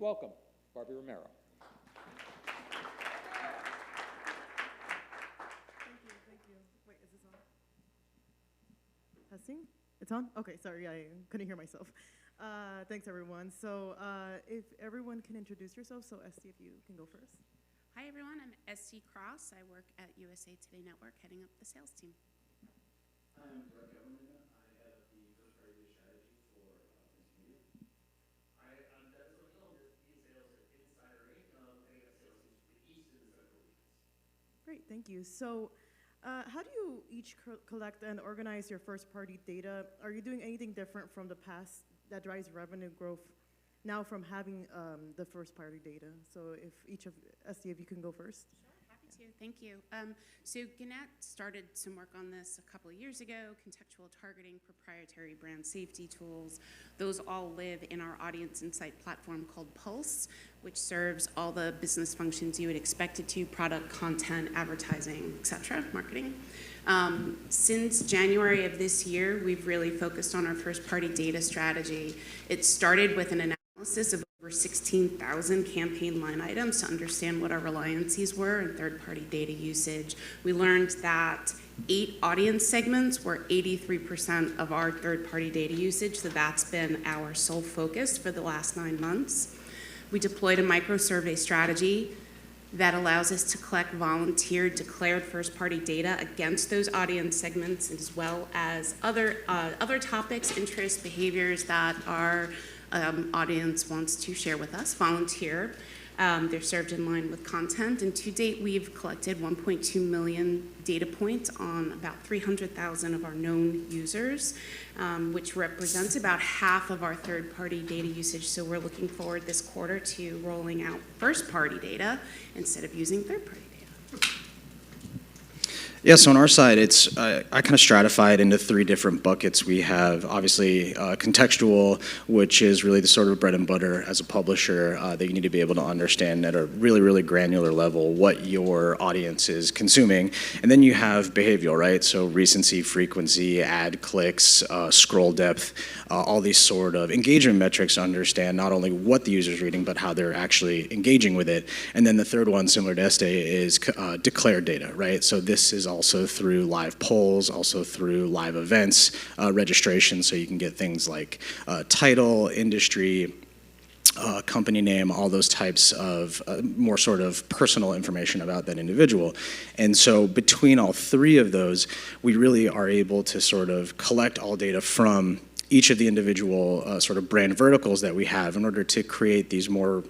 Welcome, Barbie Romero. Thank you. Wait, is this on? Testing? It's on? Okay, sorry, I couldn't hear myself. Thanks, everyone. So if everyone can introduce yourself, so Esty, if you can go first. Hi, everyone. I'm Esty Cross. I work at USA Today Network, heading up the sales team. I'm Greg Government. I head up the first-party data strategy for Media. I'm Dennis O'Neill, VP Sales at Insider Inc., heading up sales teams for the East and the Central regions. Great, thank you. So how do you each collect and organize your first-party data? Are you doing anything different from the past that drives revenue growth now from having the first-party data? So if each of, Esty, if you can go first. Sure, happy to. Thank you. So Gannett started some work on this a couple of years ago, contextual targeting, proprietary brand safety tools. Those all live in our audience insight platform called Pulse, which serves all the business functions you would expect it to: product, content, advertising, et cetera, marketing. Since January of this year, we've really focused on our first-party data strategy. It started with an analysis of over 16,000 campaign line items to understand what our reliances were in third-party data usage. We learned that 8 audience segments were 83% of our third-party data usage, so that's been our sole focus for the last 9 months. We deployed a micro-survey strategy that allows us to collect volunteer declared first-party data against those audience segments, as well as other topics, interests, behaviors that our audience wants to share with us, volunteer. They're served in line with content, and to date we've collected 1.2 million data points on about 300,000 of our known users, which represents about half of our third-party data usage. So we're looking forward this quarter to rolling out first-party data instead of using third-party data. Yeah, so on our side, it's I kind of stratify it into 3 different buckets. We have obviously contextual, which is really the sort of bread and butter as a publisher that you need to be able to understand at a really, really granular level what your audience is consuming. And then you have behavioral, right? So recency, frequency, ad clicks, scroll depth, all these sort of engagement metrics to understand not only what the user's reading, but how they're actually engaging with it. And then the third one, similar to Este, is declared data, right? So this is also through live polls, also through live events, registration, so you can get things like title, industry, company name, all those types of more sort of personal information about that individual. And so between all 3 of those, we really are able to sort of collect all data from each of the individual sort of brand verticals that we have in order to create these more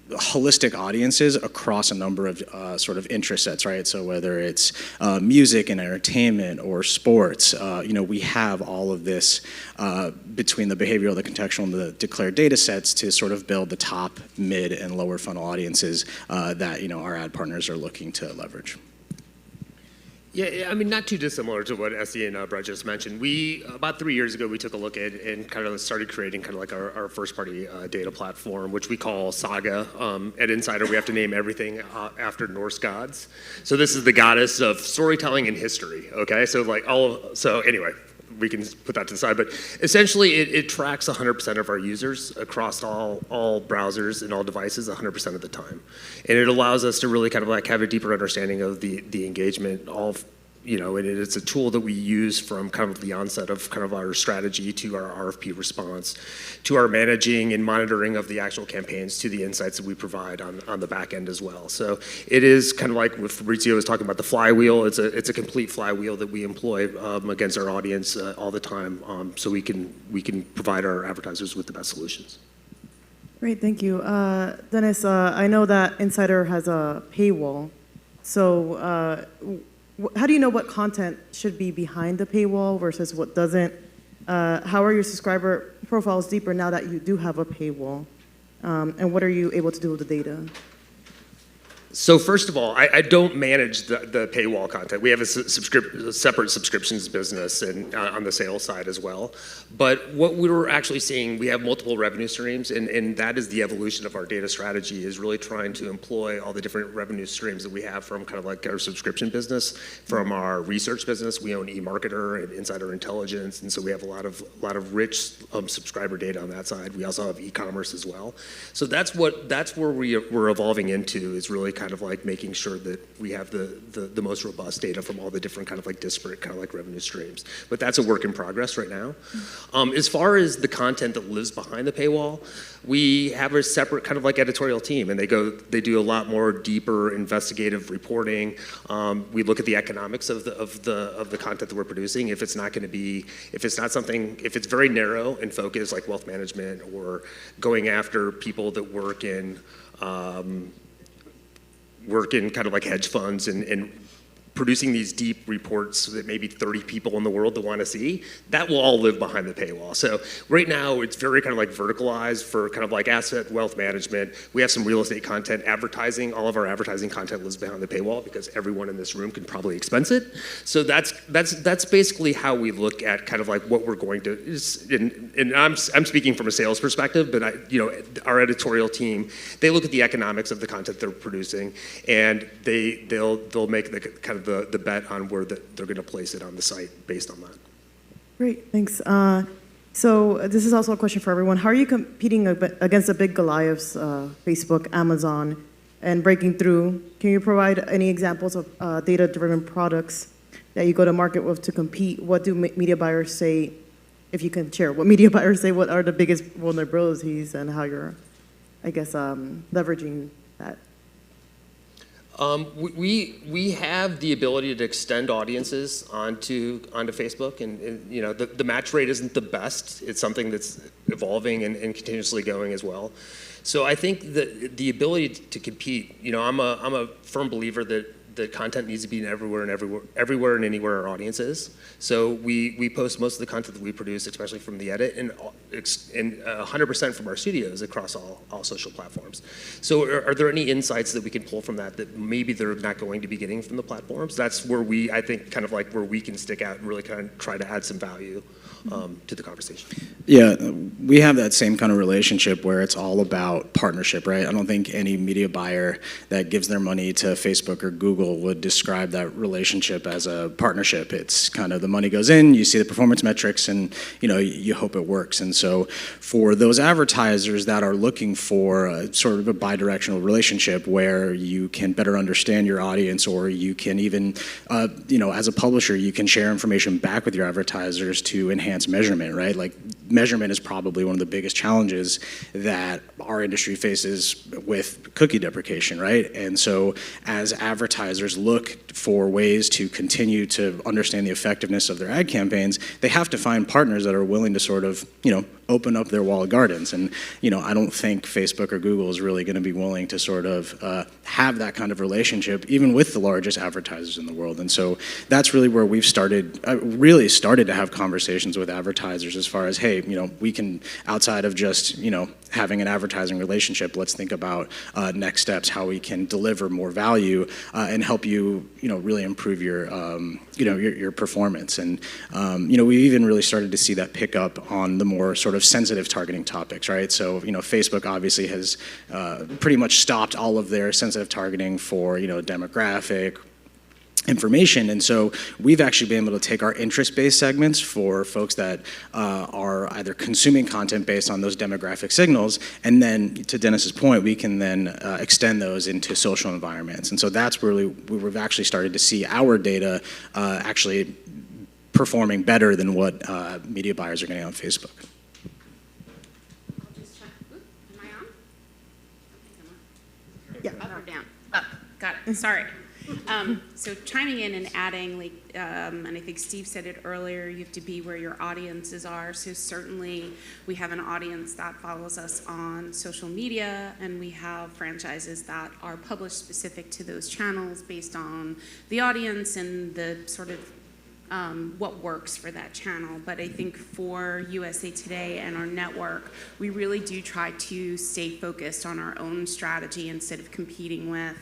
holistic audiences across a number of sort of interest sets, right? So whether it's music and entertainment or sports, we have all of this between the behavioral, the contextual, and the declared data sets to sort of build the top, mid, and lower funnel audiences that our ad partners are looking to leverage. Yeah, I mean, not too dissimilar to what Esty and Brett just mentioned. About 3 years ago, we took a look at and kind of started creating kind of like our first-party data platform, which we call Saga. At Insider, we have to name everything after Norse gods. So this is the goddess of storytelling and history, okay? So anyway, we can put that to the side, but essentially it tracks 100% of our users across all browsers and all devices 100% of the time. And it allows us to really kind of like have a deeper understanding of the engagement of, and it's a tool that we use from kind of the onset of kind of our strategy to our RFP response, to our managing and monitoring of the actual campaigns, to the insights that we provide on the back end as well. So it is kind of like what Fabrizio was talking about, the flywheel. It's a complete flywheel that we employ against our audience all the time, so we can provide our advertisers with the best solutions. Great, thank you. Dennis, I know that Insider has a paywall. So how do you know what content should be behind the paywall versus what doesn't? How are your subscriber profiles deeper now that you do have a paywall? And what are you able to do with the data? So first of all, I don't manage the paywall content. We have a separate subscriptions business and on the sales side as well. But what we're actually seeing, we have multiple revenue streams, and that is the evolution of our data strategy, is really trying to employ all the different revenue streams that we have from kind of like our subscription business, from our research business. We own eMarketer and Insider Intelligence, and so we have a lot of rich subscriber data on that side. We also have e-commerce as well. So that's where we're evolving into, is really kind of like making sure that we have the most robust data from all the different kind of like disparate kind of like revenue streams. But that's a work in progress right now. As far as the content that lives behind the paywall, we have a separate kind of like editorial team, and they do a lot more deeper investigative reporting. We look at the economics of the content that we're producing. If it's very narrow and focused, like wealth management, or going after people that work in kind of like hedge funds and producing these deep reports that maybe 30 people in the world that want to see, that will all live behind the paywall. So right now, it's very kind of like verticalized for kind of like asset wealth management. We have some real estate content, advertising. All of our advertising content lives behind the paywall because everyone in this room can probably expense it. So that's basically how we look at kind of like what we're going to, and I'm speaking from a sales perspective, but our editorial team, they look at the economics of the content they're producing, and they'll make the kind of the bet on where they're going to place it on the site based on that. Great, thanks. So this is also a question for everyone. How are you competing against the big Goliaths, Facebook, Amazon, and breaking through? Can you provide any examples of data-driven products that you go to market with to compete? What do media buyers say, if you can share, what media buyers say, what are the biggest vulnerabilities, and how you're, I guess, leveraging that? We have the ability to extend audiences onto Facebook, and the match rate isn't the best. It's something that's evolving and continuously going as well. So I think that the ability to compete, I'm a firm believer that content needs to be everywhere and anywhere our audience is. So we post most of the content that we produce, especially from the edit, and 100% from our studios across all social platforms. So are there any insights that we can pull from that maybe they're not going to be getting from the platforms? That's where I think kind of like where we can stick out and really kind of try to add some value to the conversation. Yeah, we have that same kind of relationship where it's all about partnership, right? I don't think any media buyer that gives their money to Facebook or Google would describe that relationship as a partnership. It's kind of the money goes in, you see the performance metrics, and you hope it works. And so for those advertisers that are looking for a sort of a bi-directional relationship where you can better understand your audience, or you can even, as a publisher, you can share information back with your advertisers to enhance measurement, right? Like, measurement is probably one of the biggest challenges that our industry faces with cookie deprecation, right? And so as advertisers look for ways to continue to understand the effectiveness of their ad campaigns, they have to find partners that are willing to sort of, open up their walled gardens. And, I don't think Facebook or Google is really going to be willing to sort of have that kind of relationship, even with the largest advertisers in the world. And so that's really where we've really started to have conversations with advertisers as far as, hey, we can, outside of just, having an advertising relationship, let's think about next steps, how we can deliver more value and help you, really improve your performance. And, we even really started to see that pick up on the more sort of sensitive targeting topics, right? So, Facebook obviously has pretty much stopped all of their sensitive targeting for, demographic information. And so we've actually been able to take our interest-based segments for folks that are either consuming content based on those demographic signals, and then, to Dennis's point, we can then extend those into social environments. And so that's where we've actually started to see our data actually performing better than what media buyers are getting on Facebook. I'll just check. Oop, am I on? I think I'm on. Yeah. Up or down? Up. Got it. Sorry. So chiming in and adding, and I think Steve said it earlier, you have to be where your audiences are. So certainly we have an audience that follows us on social media, and we have franchises that are published specific to those channels based on the audience and the sort of what works for that channel. But I think for USA Today and our network, we really do try to stay focused on our own strategy instead of competing with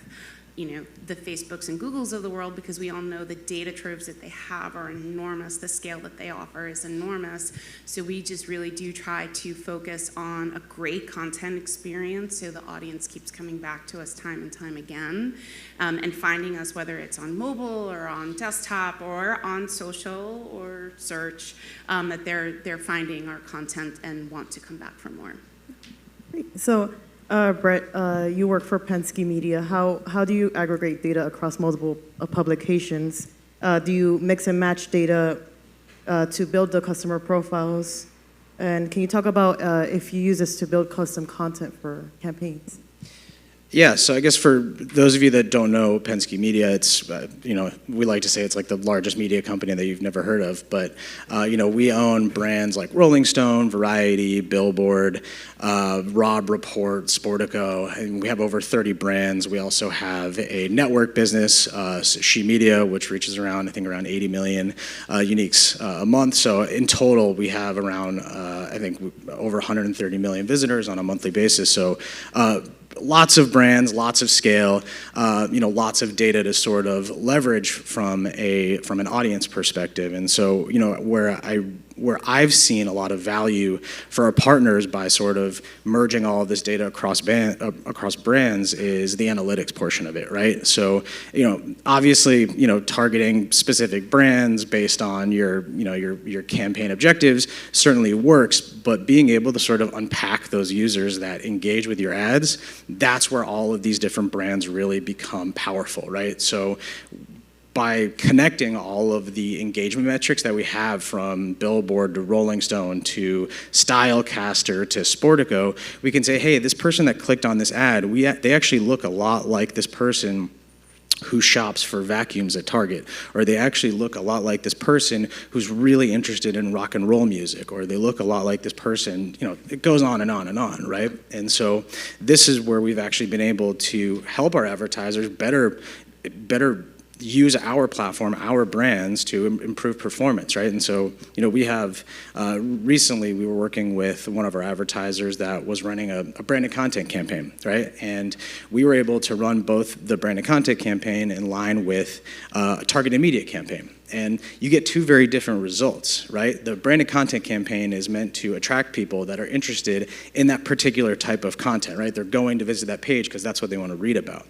the Facebooks and Googles of the world, because we all know the data troves that they have are enormous. The scale that they offer is enormous. So we just really do try to focus on a great content experience so the audience keeps coming back to us time and time again, and finding us, whether it's on mobile or on desktop or on social or search, that they're finding our content and want to come back for more. So, Brett, you work for Penske Media. How do you aggregate data across multiple publications? Do you mix and match data to build the customer profiles? And can you talk about if you use this to build custom content for campaigns? Yeah, so I guess for those of you that don't know Penske Media, it's, we like to say it's like the largest media company that you've never heard of, but, we own brands like Rolling Stone, Variety, Billboard, Rob Report, Sportico, and we have over 30 brands. We also have a network business, She Media, which reaches around 80 million uniques a month. So in total, we have around, over 130 million visitors on a monthly basis. So lots of brands, lots of scale, lots of data to sort of leverage from an audience perspective. And so, where I've seen a lot of value for our partners by sort of merging all of this data across brands is the analytics portion of it, right? So, obviously, targeting specific brands based on your campaign objectives certainly works, but being able to sort of unpack those users that engage with your ads, that's where all of these different brands really become powerful, right? So by connecting all of the engagement metrics that we have, from Billboard to Rolling Stone to Stylecaster to Sportico, we can say, hey, this person that clicked on this ad, they actually look a lot like this person who shops for vacuums at Target, or they actually look a lot like this person who's really interested in rock and roll music, or they look a lot like this person, it goes on and on and on, right? And so this is where we've actually been able to help our advertisers better use our platform, our brands, to improve performance, right? And so, we have, recently we were working with one of our advertisers that was running a branded content campaign, right? And we were able to run both the branded content campaign in line with a targeted media campaign. And you get two very different results, right? The branded content campaign is meant to attract people that are interested in that particular type of content, right? They're going to visit that page because that's what they want to read about.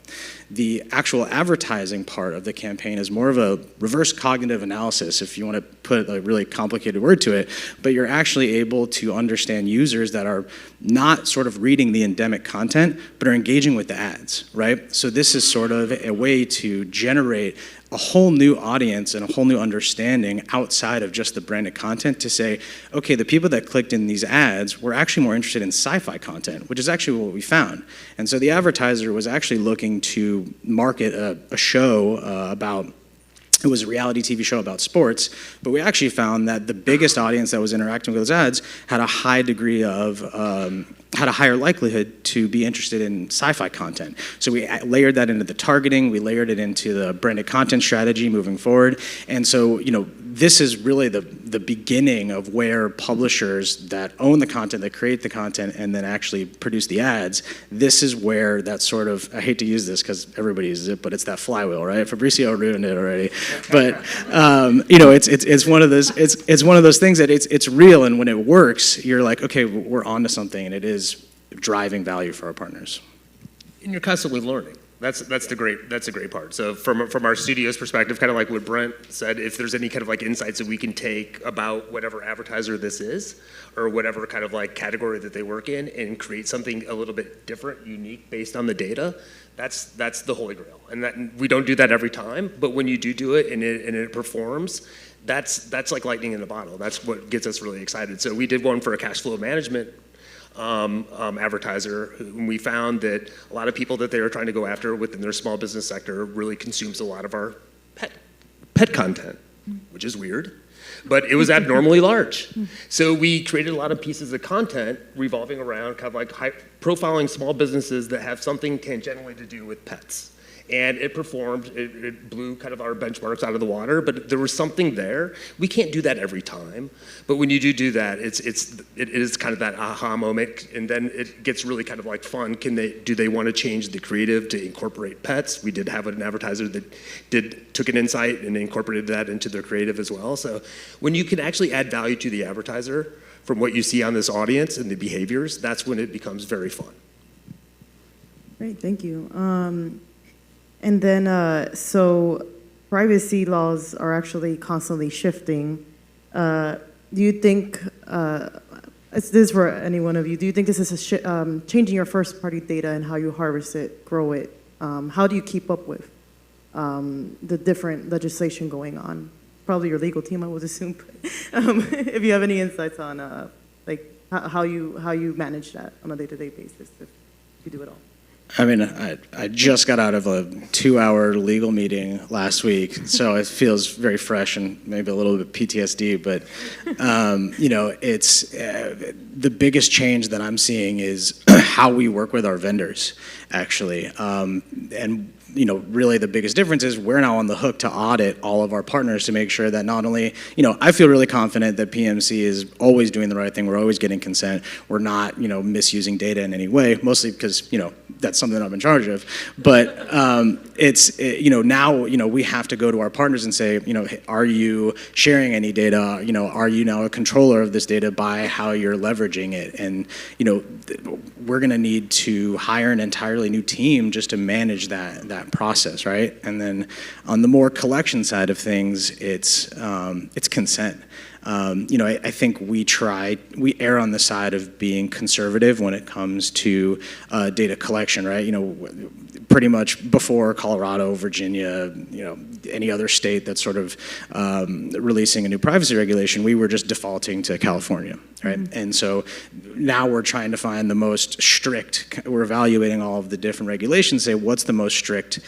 The actual advertising part of the campaign is more of a reverse cognitive analysis, if you want to put a really complicated word to it, but you're actually able to understand users that are not sort of reading the endemic content, but are engaging with the ads, right? So this is sort of a way to generate a whole new audience and a whole new understanding outside of just the branded content, to say, okay, the people that clicked in these ads were actually more interested in sci-fi content, which is actually what we found. And so the advertiser was actually looking to market a show it was a reality TV show about sports, but we actually found that the biggest audience that was interacting with those ads had a high degree of, had a higher likelihood to be interested in sci-fi content. So we layered that into the targeting, we layered it into the branded content strategy moving forward. And so, this is really the beginning of where publishers that own the content, that create the content, and then actually produce the ads, this is where that sort of, I hate to use this because everybody uses it, but it's that flywheel, right? Fabrizio ruined it already. But, it's one of those, it's one of those things that it's real, and when it works, you're like, okay, we're onto something, and it is driving value for our partners. And you're constantly learning. That's a great part. So from our studio's perspective, kind of like what Brent said, if there's any kind of like insights that we can take about whatever advertiser this is, or whatever kind of like category that they work in, and create something a little bit different, unique, based on the data, that's the holy grail. And that we don't do that every time, but when you do it and it performs, that's like lightning in a bottle. That's what gets us really excited. So we did one for a cash flow management advertiser, whom we found that a lot of people that they were trying to go after within their small business sector really consumes a lot of our pet content, which is weird, but it was abnormally large. So we created a lot of pieces of content revolving around kind of like profiling small businesses that have something tangentially to do with pets. and it performed, it blew kind of our benchmarks out of the water, but there was something there. We can't do that every time, but when you do that, it is kind of that aha moment, and then it gets really kind of like fun. Do they want to change the creative to incorporate pets? We did have an advertiser that took an insight and incorporated that into their creative as well. So when you can actually add value to the advertiser from what you see on this audience and the behaviors, that's when it becomes very fun. Great, thank you. And then, so privacy laws are actually constantly shifting. Do you think, this is for any one of you, do you think this is changing your first-party data and how you harvest it, grow it? How do you keep up with the different legislation going on? Probably your legal team, I would assume. But, if you have any insights on like how you manage that on a day-to-day basis, if you do it all. I mean, I just got out of a 2-hour legal meeting last week, so it feels very fresh and maybe a little bit PTSD. But you know, it's the biggest change that I'm seeing is how we work with our vendors, actually. And you know, really the biggest difference is we're now on the hook to audit all of our partners to make sure that not only, you know, I feel really confident that PMC is always doing the right thing. We're always getting consent. We're not, you know, misusing data in any way, mostly because, you know, that's something I'm in charge of. But you know, now, you know, we have to go to our partners and say, you know, hey, are you sharing any data? You know, are you now a controller of this data by how you're leveraging it? And, you know, we're going to need to hire an entirely new team just to manage that process, right? And then on the more collection side of things, it's consent. You know, I think we err on the side of being conservative when it comes to data collection, right? You know, pretty much before Colorado, Virginia, you know, any other state that's sort of releasing a new privacy regulation, we were just defaulting to California, right? Mm-hmm. And so now we're trying to find the most strict, we're evaluating all of the different regulations, say what's the most strict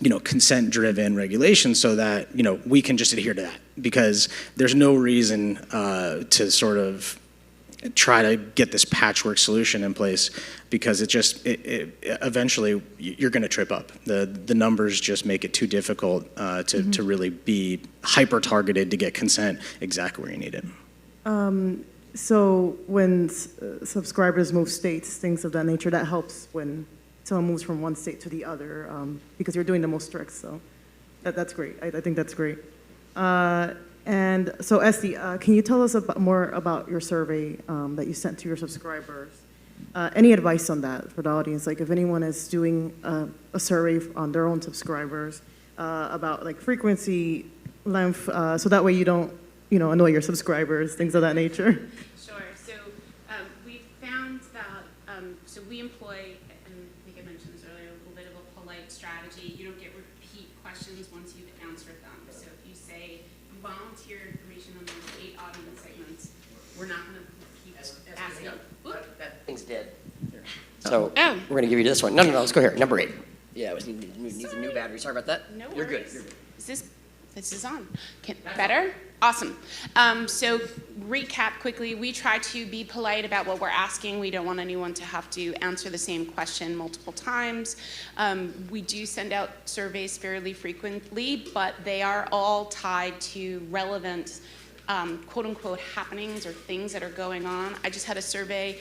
you know, consent-driven regulation so that, you know, we can just adhere to that, because there's no reason to sort of try to get this patchwork solution in place, because eventually you're going to trip up. The numbers just make it too difficult to really be hyper-targeted to get consent exactly where you need it. So when subscribers move states, things of that nature, that helps when someone moves from one state to the other, because you're doing the most strict, so that's great. I think that's great. And so Esty, can you tell us more about your survey that you sent to your subscribers? Any advice on that for the audience? Like if anyone is doing a survey on their own subscribers about like frequency, length, so that way you don't, you know, annoy your subscribers, things of that nature. Sure. So we found that, so we employ, and I think I mentioned this earlier, a little bit of a polite strategy. You don't get repeat questions once you've answered them. So if you say you volunteer information on those 8 audience segments, we're not going to keep asking. That thing's dead. So we're going to give you this one. No, let's go here. Number 8. Yeah, it needs a new battery. Sorry about that. No You're worries. good. You're good. This is on. Better? Awesome. So recap quickly, we try to be polite about what we're asking. We don't want anyone to have to answer the same question multiple times. We do send out surveys fairly frequently, but they are all tied to relevant quote unquote happenings or things that are going on. I just had a survey,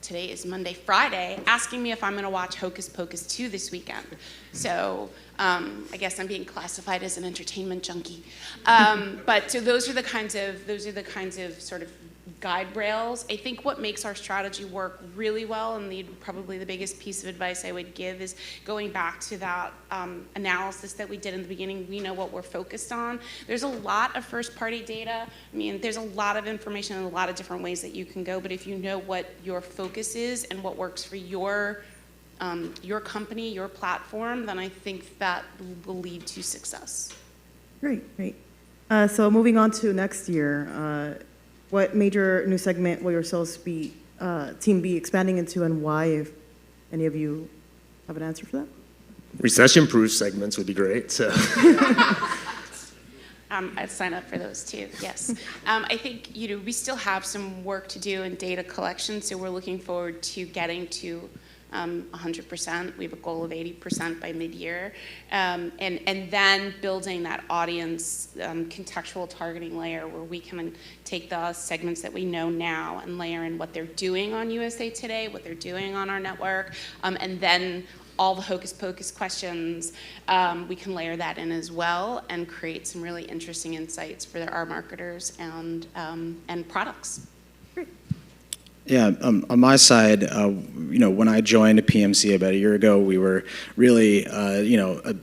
today is Monday, Friday, asking me if I'm going to watch Hocus Pocus 2 this weekend. So I guess I'm being classified as an entertainment junkie. But so those are the kinds of sort of guide rails. I think what makes our strategy work really well, and probably the biggest piece of advice I would give, is going back to that analysis that we did in the beginning. We know what we're focused on. There's a lot of first-party data. I mean, there's a lot of information in a lot of different ways that you can go, but if you know what your focus is and what works for your company, your platform, then I think that will lead to success. Great. So moving on to next year, what major new segment will your sales team be expanding into, and why, if any of you have an answer for that? Recession-proof segments would be great. So. I'd sign up for those too, yes. I think, we still have some work to do in data collection, so we're looking forward to getting to 100%. We have a goal of 80% by mid-year. And then building that audience contextual targeting layer where we can take the segments that we know now and layer in what they're doing on USA Today, what they're doing on our network, and then all the hocus pocus questions, we can layer that in as well and create some really interesting insights for our marketers and products. Yeah, on my side, when I joined PMC about a year ago, we were really, a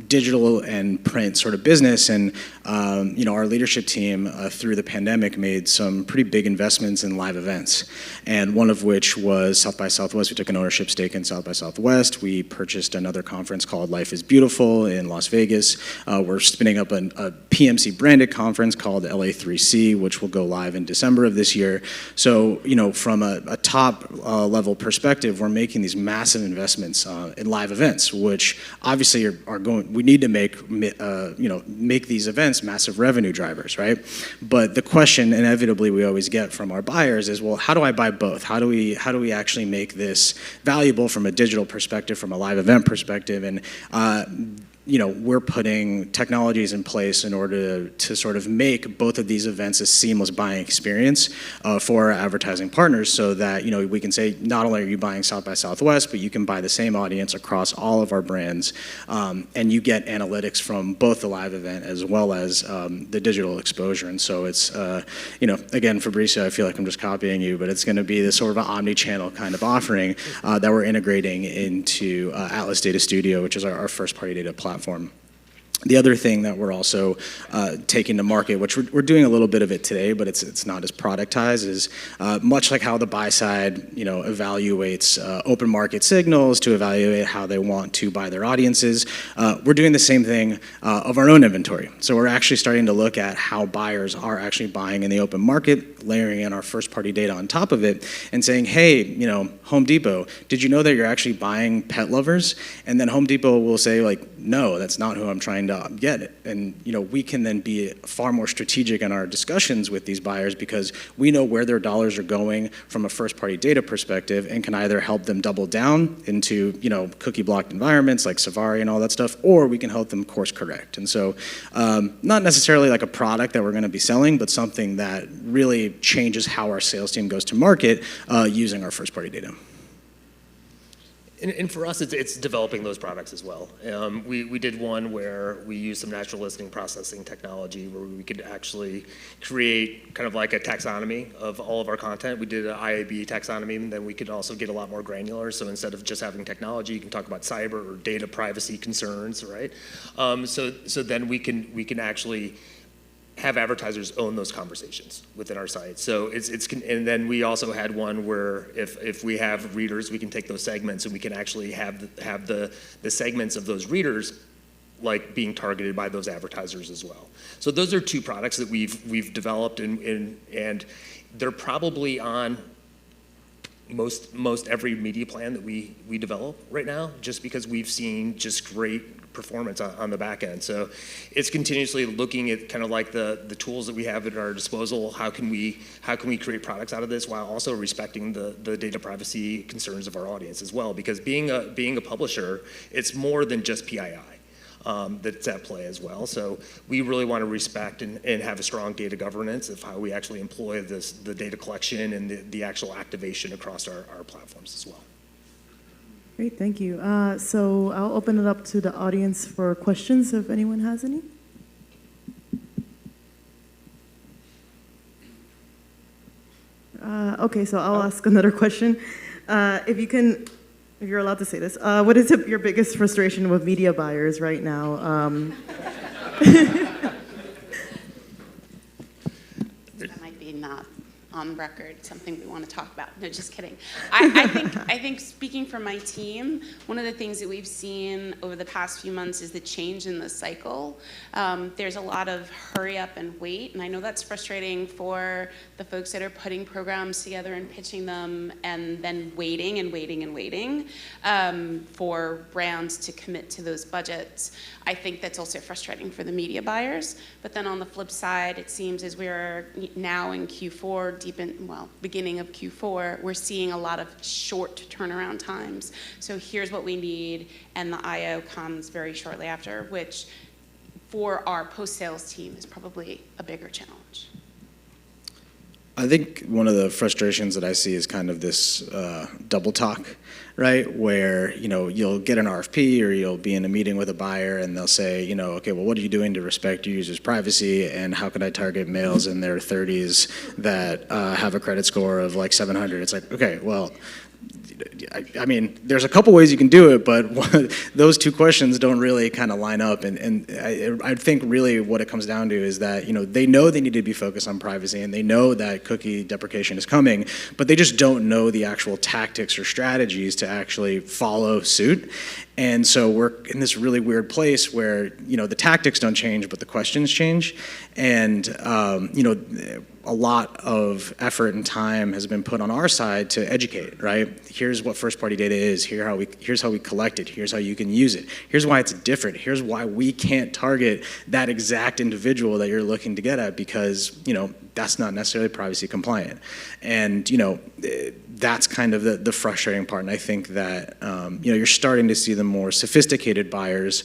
digital and print sort of business, and our leadership team through the pandemic made some pretty big investments in live events, and one of which was South by Southwest. We took an ownership stake in South by Southwest. We purchased another conference called Life is Beautiful in Las Vegas. We're spinning up a PMC branded conference called LA3C, which will go live in December of this year. So, from a top level perspective, we're making these massive investments in live events, which obviously are going. We need to make these events massive revenue drivers, right? But the question inevitably we always get from our buyers is, well, how do I buy both? How do we actually make this valuable from a digital perspective, from a live event perspective, and we're putting technologies in place in order to sort of make both of these events a seamless buying experience for our advertising partners, so that we can say not only are you buying South by Southwest, but you can buy the same audience across all of our brands, and you get analytics from both the live event as well as the digital exposure. And so it's again, Fabrizio, I feel like I'm just copying you, but it's going to be this sort of an omni-channel kind of offering that we're integrating into Atlas Data Studio, which is our first-party data platform. The other thing that we're also taking to market, which we're doing a little bit of it today, but it's not as productized, is much like how the buy side evaluates open market signals to evaluate how they want to buy their audiences. We're doing the same thing of our own inventory. So we're actually starting to look at how buyers are actually buying in the open market, layering in our first party data on top of it, and saying, hey, Home Depot, did you know that you're actually buying pet lovers? And then Home Depot will say, like, no, that's not who I'm trying to get it. And we can then be far more strategic in our discussions with these buyers, because we know where their dollars are going from a first party data perspective, and can either help them double down into cookie blocked environments like Safari and all that stuff, or we can help them course correct. And so not necessarily like a product that we're going to be selling, but something that really changes how our sales team goes to market using our first party data. And for us, it's developing those products as well. We did one where we used some natural listening processing technology where we could actually create kind of like a taxonomy of all of our content. We did an IAB taxonomy, and then we could also get a lot more granular. So instead of just having technology, you can talk about cyber or data privacy concerns, right? So then we can actually have advertisers own those conversations within our site. So and then we also had one where if we have readers, we can take those segments and we can actually have the segments of those readers like being targeted by those advertisers as well. So those are two products that we've developed, and they're probably on most every media plan that we develop right now, just because we've seen just great performance on the back end. So it's continuously looking at kind of like the tools that we have at our disposal. How can we create products out of this while also respecting the data privacy concerns of our audience as well? Because being a publisher, it's more than just PII. That's at play as well. So we really want to respect and have a strong data governance of how we actually employ the data collection and the actual activation across our platforms as well. Great, thank you. So I'll open it up to the audience for questions if anyone has any. Okay, so I'll ask another question. If you're allowed to say this, what is your biggest frustration with media buyers right now? That might be not on record, something we want to talk about. No, just kidding. I think speaking for my team, one of the things that we've seen over the past few months is the change in the cycle. There's a lot of hurry up and wait, and I know that's frustrating for the folks that are putting programs together and pitching them and then waiting and waiting and waiting for brands to commit to those budgets. I think that's also frustrating for the media buyers. But then on the flip side, it seems as we're now in Q4, deep in, well, beginning of Q4, we're seeing a lot of short turnaround times. So here's what we need, and the IO comes very shortly after, which for our post-sales team is probably a bigger challenge. I think one of the frustrations that I see is kind of this double talk, right? Where, you'll get an RFP or you'll be in a meeting with a buyer and they'll say, okay, well, what are you doing to respect your users' privacy, and how can I target males in their 30s that have a credit score of like 700? It's like, okay, well, I mean, there's a couple ways you can do it, but those two questions don't really kind of line up. And I think really what it comes down to is that, they know they need to be focused on privacy and they know that cookie deprecation is coming, but they just don't know the actual tactics or strategies to actually follow suit. And so we're in this really weird place where, the tactics don't change, but the questions change. And, a lot of effort and time has been put on our side to educate, right? Here's what first-party data is. Here's how we collect it. Here's how you can use it. Here's why it's different. Here's why we can't target that exact individual that you're looking to get at because, that's not necessarily privacy compliant. And, that's kind of the frustrating part. And I think that, you're starting to see the more sophisticated buyers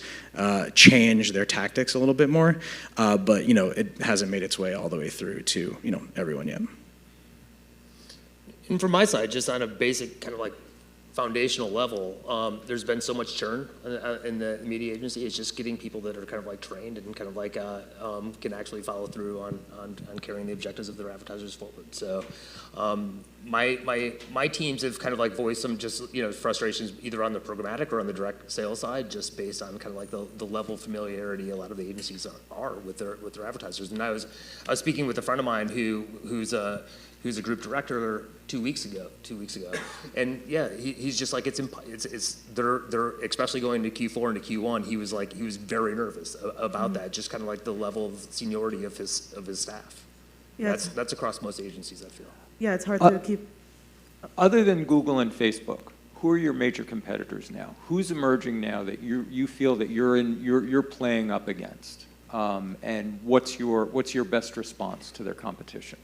change their tactics a little bit more. But, it hasn't made its way all the way through to, everyone yet. And from my side, just on a basic kind of like foundational level, there's been so much churn in the media agency. It's just getting people that are kind of like trained and kind of like can actually follow through on carrying the objectives of their advertisers forward. So my teams have kind of like voiced some just frustrations either on the programmatic or on the direct sales side, just based on kind of like the level of familiarity a lot of the agencies are with their advertisers. And I was speaking with a friend of mine who's a group director 2 weeks ago, and yeah, he's just like they're especially going to Q4 and to Q1. He was very nervous about that, just kind of like the level of seniority of his staff. Yeah, that's across most agencies, I feel. Yeah, it's hard to keep. Other than Google and Facebook, who are your major competitors now? Who's emerging now that you feel that you're playing up against? And what's your best response to their competition?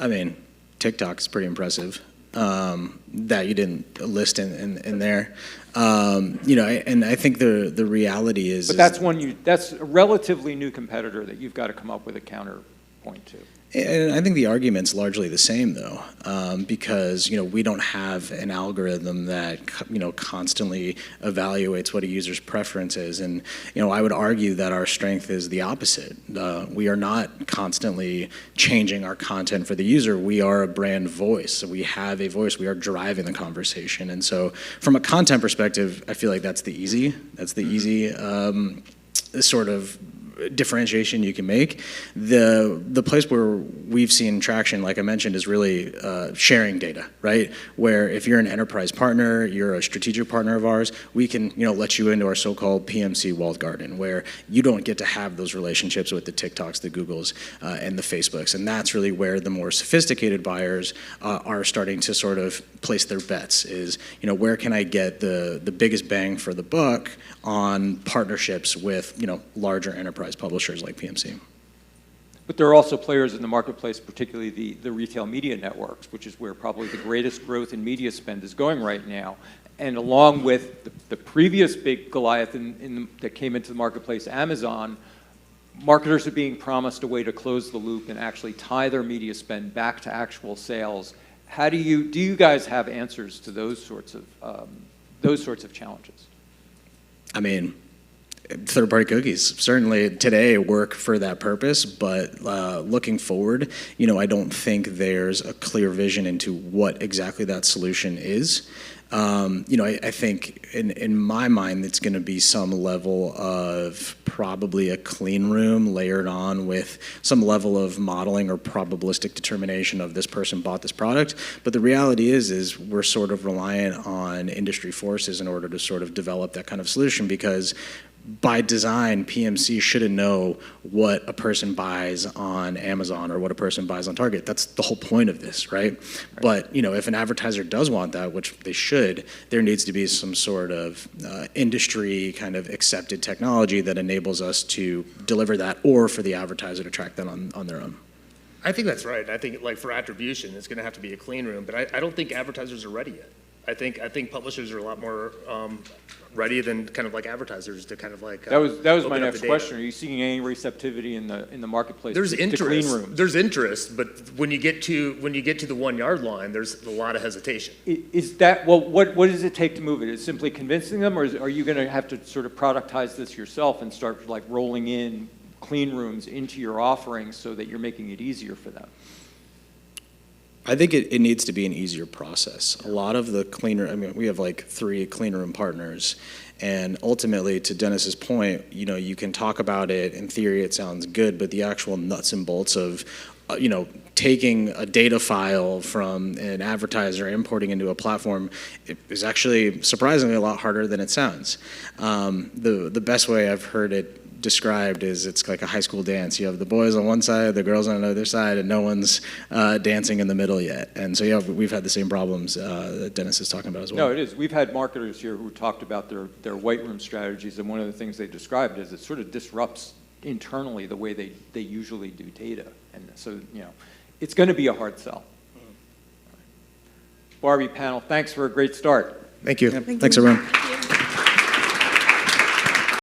I mean, TikTok is pretty impressive that you didn't list in there. And I think the reality is. But that's a relatively new competitor that you've got to come up with a counterpoint to. And I think the argument's largely the same, though, because we don't have an algorithm that constantly evaluates what a user's preference is, and I would argue that our strength is the opposite. We are not constantly changing our content for the user. We are a brand voice. So we have a voice. We are driving the conversation, and so from a content perspective, I feel like that's the easy sort of differentiation you can make. The place where we've seen traction, like I mentioned, is really sharing data, right? Where if you're an enterprise partner, you're a strategic partner of ours, we can let you into our so-called PMC walled garden, where you don't get to have those relationships with the TikToks, the Googles, and the Facebooks. And that's really where the more sophisticated buyers are starting to sort of place their bets, is where can I get the biggest bang for the buck on partnerships with larger enterprise publishers like PMC. But there are also players in the marketplace, particularly the retail media networks, which is where probably the greatest growth in media spend is going right now. And along with the previous big Goliath that came into the marketplace, Amazon, marketers are being promised a way to close the loop and actually tie their media spend back to actual sales. Do you guys have answers to those sorts of challenges? I mean, third-party cookies certainly today work for that purpose, but looking forward, I don't think there's a clear vision into what exactly that solution is. I think in my mind, it's going to be some level of probably a clean room layered on with some level of modeling or probabilistic determination of this person bought this product. But the reality is we're sort of reliant on industry forces in order to sort of develop that kind of solution, because by design, PMC shouldn't know what a person buys on Amazon or what a person buys on Target. That's the whole point of this, right? But if an advertiser does want that, which they should, there needs to be some sort of industry kind of accepted technology that enables us to deliver that, or for the advertiser to track that on their own. I think that's right. I think like for attribution, it's going to have to be a clean room, but I don't think advertisers are ready yet. I think publishers are a lot more ready than kind of like advertisers to kind of like. That was my open up next the question. data. Are you seeing any receptivity in the marketplace There's to clean interest. rooms? There's interest, but when you get to the 1 yard line, there's a lot of hesitation. Is that, well, what does it take to move it? Is it simply convincing them, or are you going to have to sort of productize this yourself and start like rolling in clean rooms into your offerings so that you're making it easier for them? I think it needs to be an easier process. A lot of the I mean, we have like 3 clean room partners, and ultimately, to Dennis's point, you know, you can talk about it, in theory it sounds good, but the actual nuts and bolts of, you know, taking a data file from an advertiser, importing into a platform, is actually surprisingly a lot harder than it sounds. The best way I've heard it described is it's like a high school dance. You have the boys on one side, the girls on the other side, and no one's dancing in the middle yet. And so, yeah, we've had the same problems that Dennis is talking about as well. No, it is. We've had marketers here who talked about their white room strategies, and one of the things they described is it sort of disrupts internally the way they usually do data. And so, you know, it's going to be a hard sell. Barbie panel, thanks for a great start. Thank you. Thank Thanks, you. everyone.